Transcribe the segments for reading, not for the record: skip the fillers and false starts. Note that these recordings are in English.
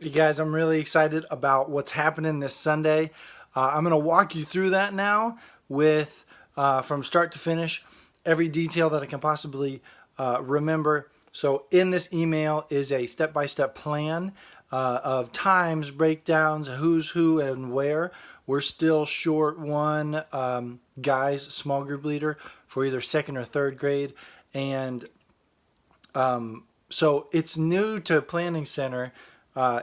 You guys, I'm really excited about what's happening this Sunday. I'm going to walk you through that now with from start to finish, every detail that I can possibly remember. So, in this email is a step by step plan of times, breakdowns, who's who, and where. We're still short one guys, small group leader for either second or third grade. And so it's new to Planning Center.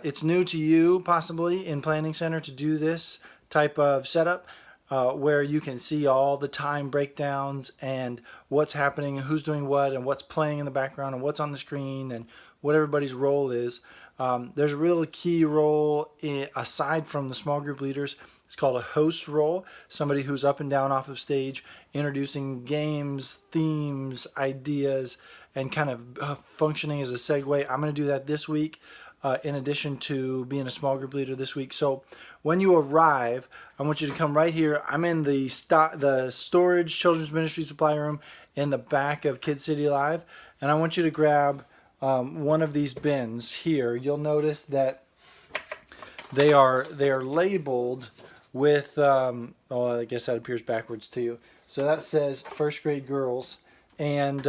It's new to you, possibly, in Planning Center to do this type of setup where you can see all the time breakdowns and what's happening, who's doing what, and what's playing in the background, and what's on the screen, and what everybody's role is. There's a really key role aside from the small group leaders. It's called a host role, somebody who's up and down off of stage, introducing games, themes, ideas, and kind of functioning as a segue. I'm going to do that this week. In addition to being a small group leader this week. So when you arrive, I want you to come right here. I'm in the storage children's ministry supply room in the back of Kid City Live, and I want you to grab one of these bins here. You'll notice that they are labeled with I guess that appears backwards to you. So that says first grade girls, and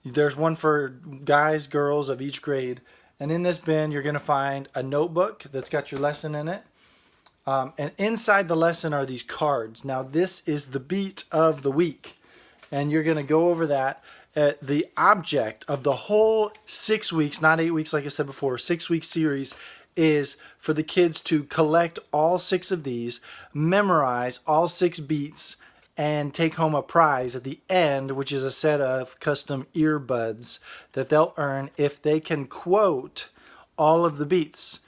there's one for guys, girls of each grade. And in this bin, you're going to find a notebook that's got your lesson in it. And inside the lesson are these cards. Now, this is the beat of the week. And you're going to go over that. The object of the whole 6 weeks, not 8 weeks like I said before, 6-week series is for the kids to collect all 6 of these, memorize all 6 beats, and take home a prize at the end, which is a set of custom earbuds that they'll earn if they can quote all of the beats.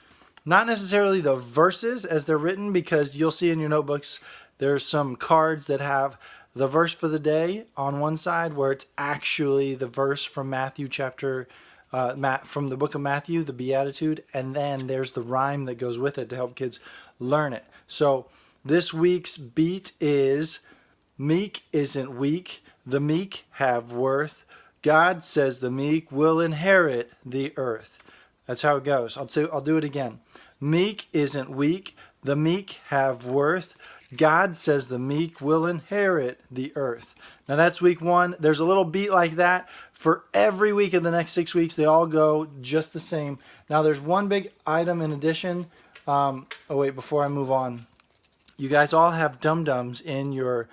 Not necessarily the verses as they're written, because you'll see in your notebooks there's some cards that have the verse for the day on one side, where it's actually the verse from Matthew chapter from the book of Matthew, the Beatitude, and then there's the rhyme that goes with it to help kids learn it. So this week's beat is: meek isn't weak, the meek have worth. God says the meek will inherit the earth. That's how it goes. I'll do it again. Meek isn't weak, the meek have worth. God says the meek will inherit the earth. Now that's week 1. There's a little beat like that for every week of the next 6 weeks. They all go just the same. Now there's one big item in addition. Before I move on, you guys all have dum-dums in your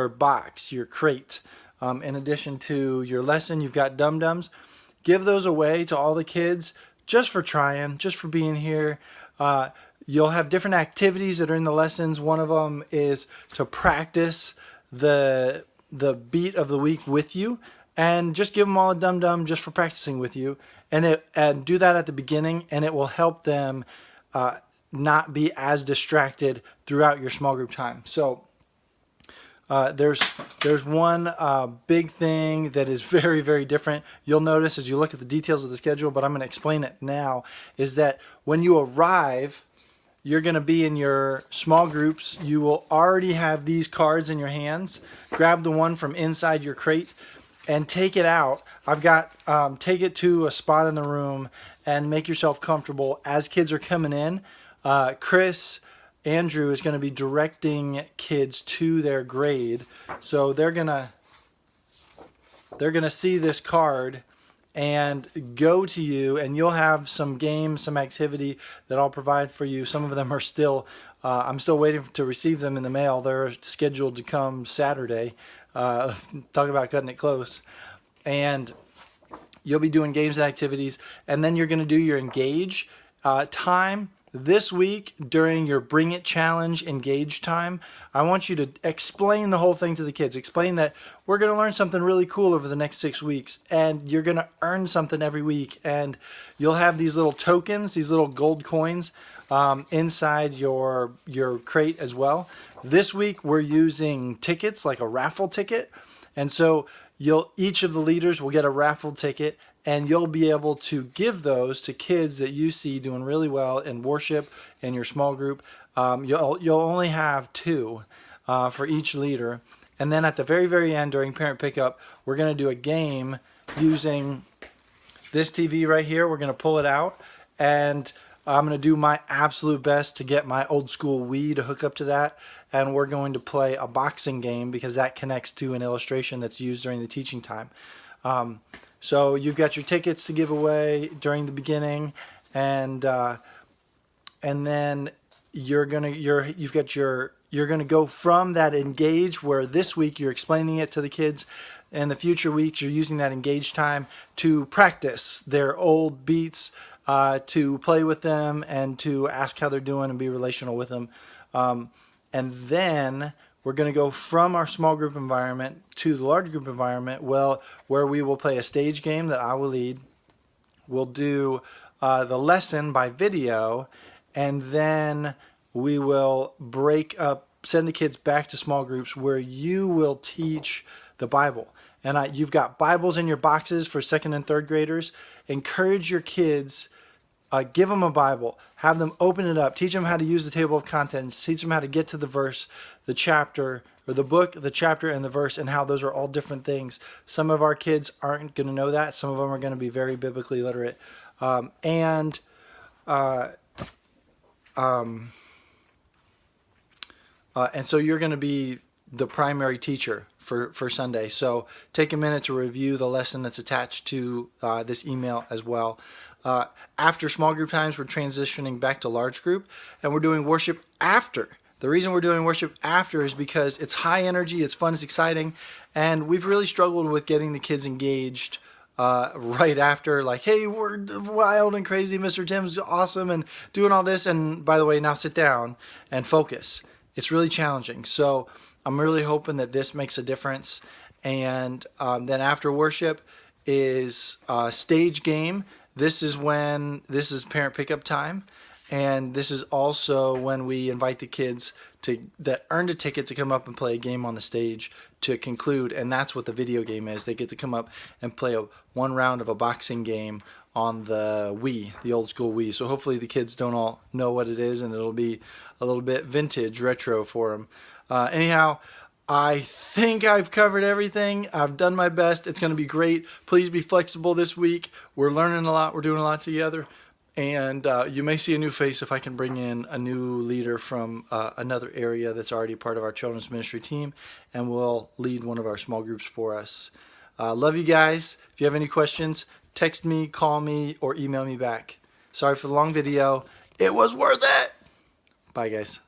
box, your crate. In addition to your lesson, you've got dum-dums. Give those away to all the kids just for trying, just for being here. You'll have different activities that are in the lessons. One of them is to practice the beat of the week with you, and just give them all a dum-dum just for practicing with you, and do that at the beginning, and it will help them not be as distracted throughout your small group time. So there's one big thing that is very, very different. You'll notice as you look at the details of the schedule, but I'm going to explain it now, is that when you arrive, you're going to be in your small groups. You will already have these cards in your hands. Grab the one from inside your crate and take it out. I've got, take it to a spot in the room and make yourself comfortable. As kids are coming in, Andrew is going to be directing kids to their grade. So they're going to see this card and go to you, and you'll have some games, some activity that I'll provide for you. Some of them are still, I'm still waiting to receive them in the mail. They're scheduled to come Saturday. Talk about cutting it close. And you'll be doing games and activities, and then you're going to do your engage time. This week, during your Bring It Challenge engage time, I want you to explain the whole thing to the kids. Explain that we're going to learn something really cool over the next 6 weeks, and you're going to earn something every week, and you'll have these little tokens, these little gold coins inside your crate as well. This week, we're using tickets, like a raffle ticket, and so each of the leaders will get a raffle ticket, and you'll be able to give those to kids that you see doing really well in worship in your small group. You'll only have 2 for each leader. And then at the very, very end, during parent pickup, we're going to do a game using this TV right here. We're going to pull it out, and I'm going to do my absolute best to get my old school Wii to hook up to that, and we're going to play a boxing game because that connects to an illustration that's used during the teaching time. So you've got your tickets to give away during the beginning, and then you're gonna go from that engage, where this week you're explaining it to the kids, and the future weeks you're using that engage time to practice their old beats, to play with them and to ask how they're doing and be relational with them. And then we're going to go from our small group environment to the large group environment, where we will play a stage game that I will lead. We'll do the lesson by video, and then we will send the kids back to small groups where you will teach the Bible. And you've got Bibles in your boxes for second and third graders. Encourage your kids. Give them a Bible, have them open it up, teach them how to use the table of contents, teach them how to get to the verse, the chapter, or the book, the chapter, and the verse, and how those are all different things. Some of our kids aren't going to know that. Some of them are going to be very biblically literate. And so you're going to be the primary teacher for Sunday. So take a minute to review the lesson that's attached to this email as well. After small group times, we're transitioning back to large group, and we're doing worship after. The reason we're doing worship after is because it's high energy, it's fun, it's exciting, and we've really struggled with getting the kids engaged right after, like, hey, we're wild and crazy, Mr. Tim's awesome and doing all this, and by the way, now sit down and focus. It's really challenging. So I'm really hoping that this makes a difference. And then after worship is stage game. This is parent pickup time, and this is also when we invite the kids that earned a ticket to come up and play a game on the stage to conclude, and that's what the video game is. They get to come up and play one round of a boxing game on the Wii, the old school Wii. So hopefully the kids don't all know what it is, and it'll be a little bit vintage, retro for them. Anyhow, I think I've covered everything. I've done my best. It's going to be great. Please be flexible this week. We're learning a lot. We're doing a lot together. And you may see a new face if I can bring in a new leader from another area that's already part of our children's ministry team, and will lead one of our small groups for us. Love you guys. If you have any questions, text me, call me, or email me back. Sorry for the long video. It was worth it. Bye, guys.